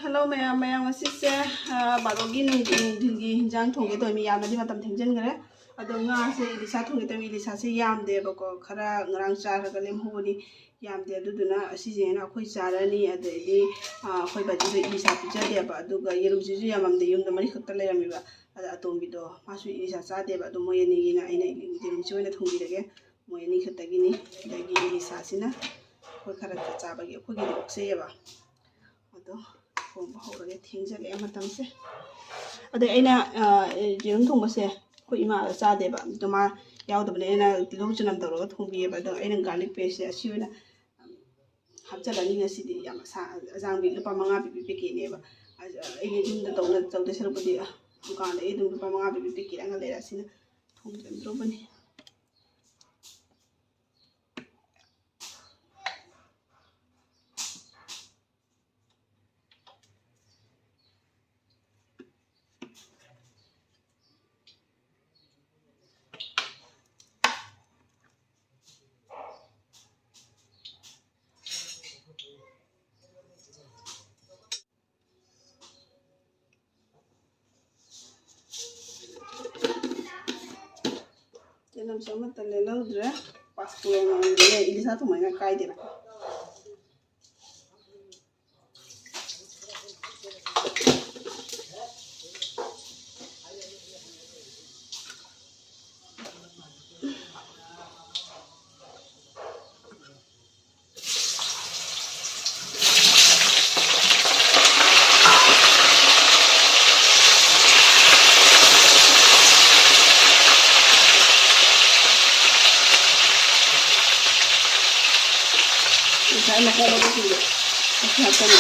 Hello ma'am, masise barogi nungdingi hinjang thongge toimi yamna di matam thengjen gare ado nga se ilisa thongge toimi ilisa se yamde bako khara ngrang chara ga lem hoboni yamde aduduna asije na khoi charani adedi khoi baji do ilisa pijade ba aduga yerum jisu yamamde yumda mari khakta lerami ba ada atombi do masu ilisa chade ba do moyeni gina aina yerum jisu na thongbi dege moyeni khatagi ni dagi ilisa sina khoi khara chaba ge khoi gi okse ba ado thongba hawrage thengjale matamse ade aina jerum thongbase khoi ima chade ba to ma yaudabne aina tilom chunam tawraga thongbi ba do aina garlic paste asiona hapjalani ngasidi yam sa ajangbi lupa manga pi peke ne ba aini dum da tawna tawde sarupadi dukan e dum lupa manga pi peke anga lera sina thongjandro bani Janam sama telelo dre pas pulang dia ini satu mana kai dia saya nak ada di sini siapkan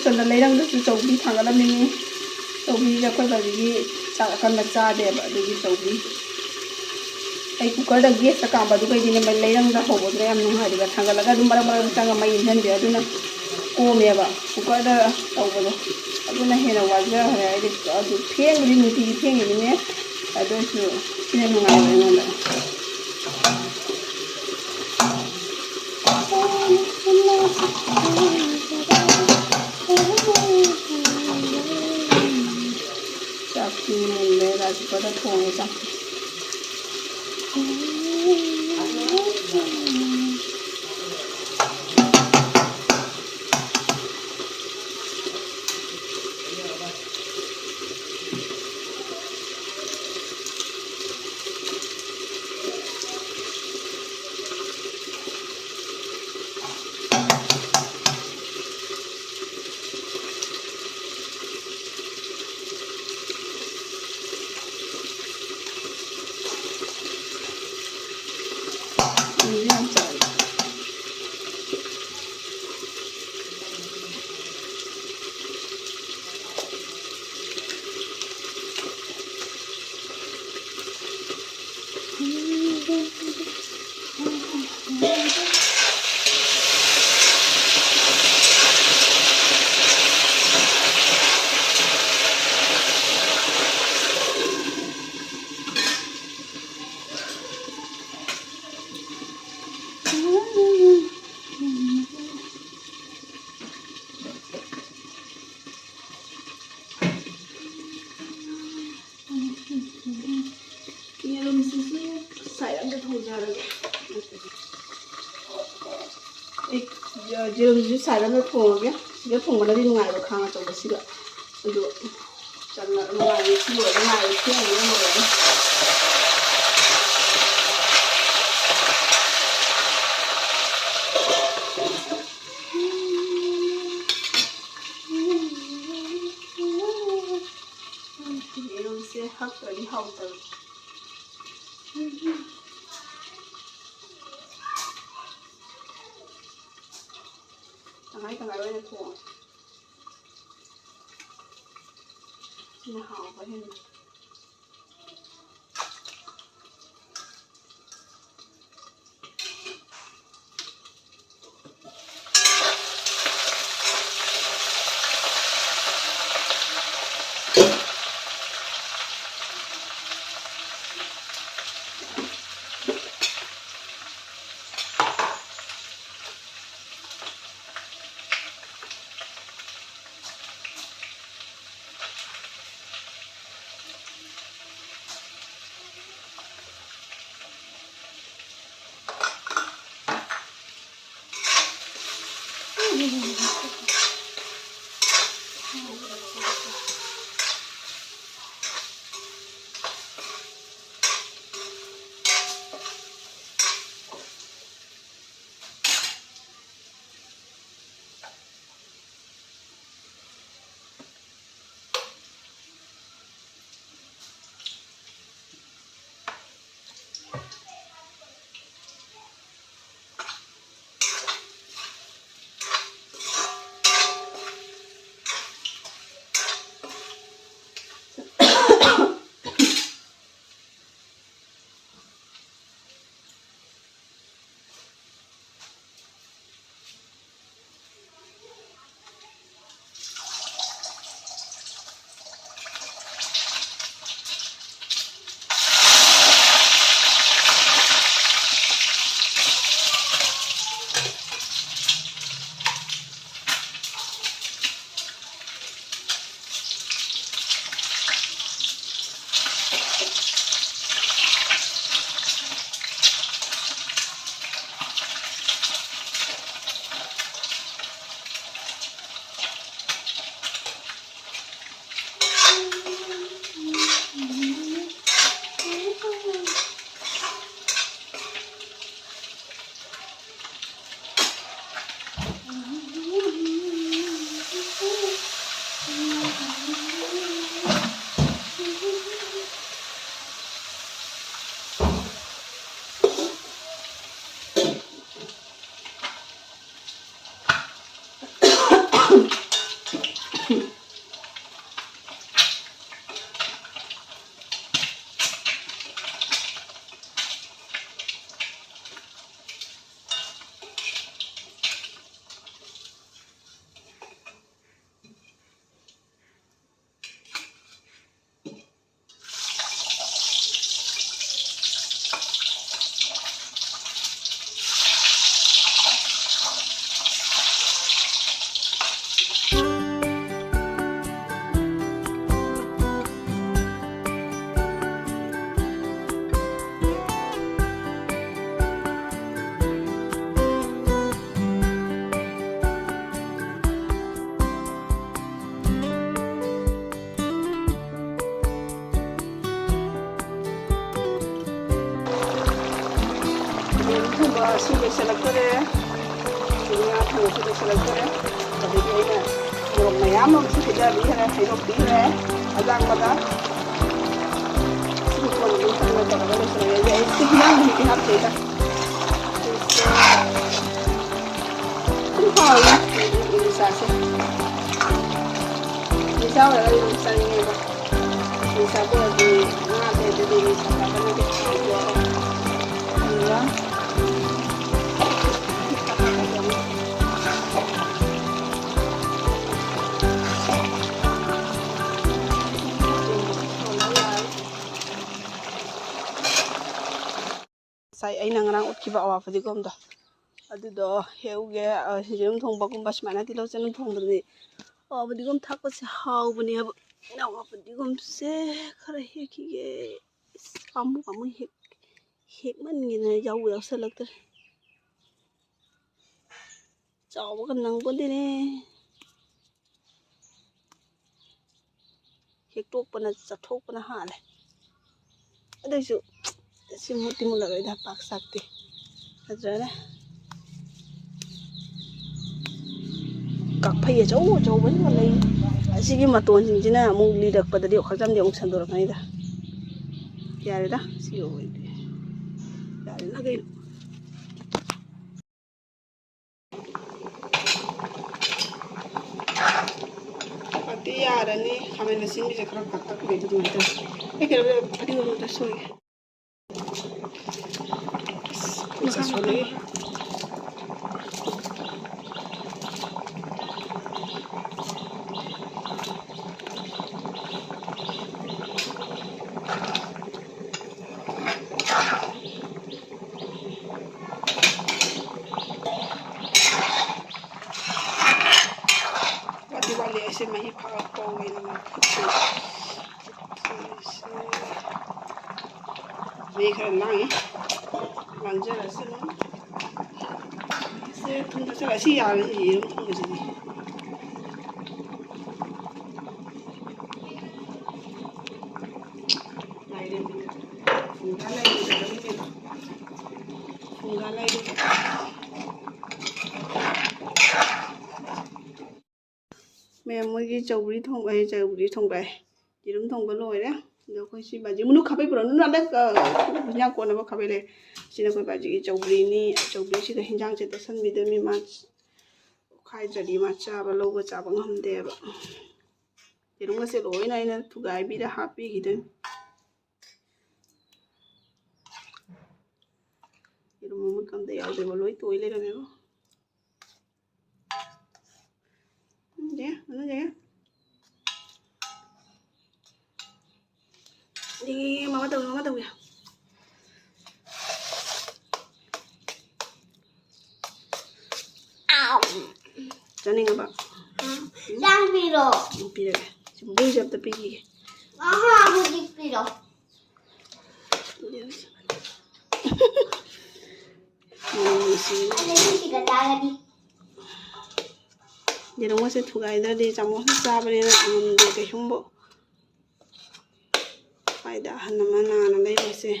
Soalnya lerang itu cobi tanggal ini cobi jakoi bagi akan baca deh bagi cobi. Cooker dah gas takam badu kai dini mai lerang dah hobo deh am nunga di tanggal laga dum barang tanggal mai injan dia tu na kom ya ba cooker dah tahu badu. Aku na hena wajah hari ini adu peng beri muti peng ini ni adu tu sini nunga nunga. Chabada thonge sa jerum jisu sara na thonge siga thongna di ngai ro khanga to siga adu channa ngai chi ro ngai chi ni mo ro hauꯇꯕ tangay 어ꯣꯏ나 ꯊꯣꯡꯉꯦ sina hauba henna Sudah selesai ya, ini aku sudah selesai. Tapi ini orang ayam masih tidak lihat, hidup dia, ajang pada. Semua orang itu tidak tahu apa selesai. Ya, istilah ini kita tidak. Ini ya, ini sahaja. Ini sahaja ini sahaja. Ini sahaja di mana ada di sana kan ada. Ya. Sai ai nang rang utki ba awa phadi gom da adu do heuge hijum thong ba gum bas mana ti lo chen thong bani awa phadi gom thak pa se hau bani ab na awa phadi gom se khara he ki ge pamu hek man ngi na yaw yaw salak ta chaw ba kan nang bon de ne hek tok pa na cha thok pa na ha le adai su Simuti mula kayo dapat sakti. Adra na. Kakpay jauh banyak lagi. Sige matuan sini na mung lidak pada dia khajam dia mung sandur kanida. 야래다 시오 야래 나게 어디 야라니 하면은 심리제 그런 것 같다 그래도 좀 일단 이렇게 어디 오는데 소리 진짜 소리 Kasi may ipakapawin naman kasi may kaya lang lang dyan kasi no kasi tunta sa kasi yaran yung tunta sa di lain fungalay dito fungalay dito mẹ mới cái chầu bún thong ấy chầu bún thong bè chỉ đúng thong bún lồi đấy rồi coi xin bà chỉ muốn cà phê bữa nó đấy nhà cô nó cà phê này xin coi bà chỉ chầu bún ní chầu bún chỉ là hình dáng chỉ là sân bị đâm mà khai giờ đi mà cha bà lâu bà cha bằng hầm đẹp chỉ đúng cái xe lối này nè thu gái bị đã happy gì đấy chỉ đúng một cầm tay áo để bà lối tuổi lên rồi dạ, nó vậy đi mama tàu kìa cho nên các bạn đang piro piro chúng bây giờ tập pigi aha budik piro ada ni tiga taga di jadi mau saya tugai dari jamu sabar ya mundur ke humbo faida hana mana na lai bose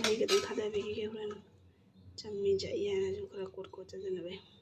ini kita kada bagi ke bulan jammi jaya juga kuat kuat saja nabe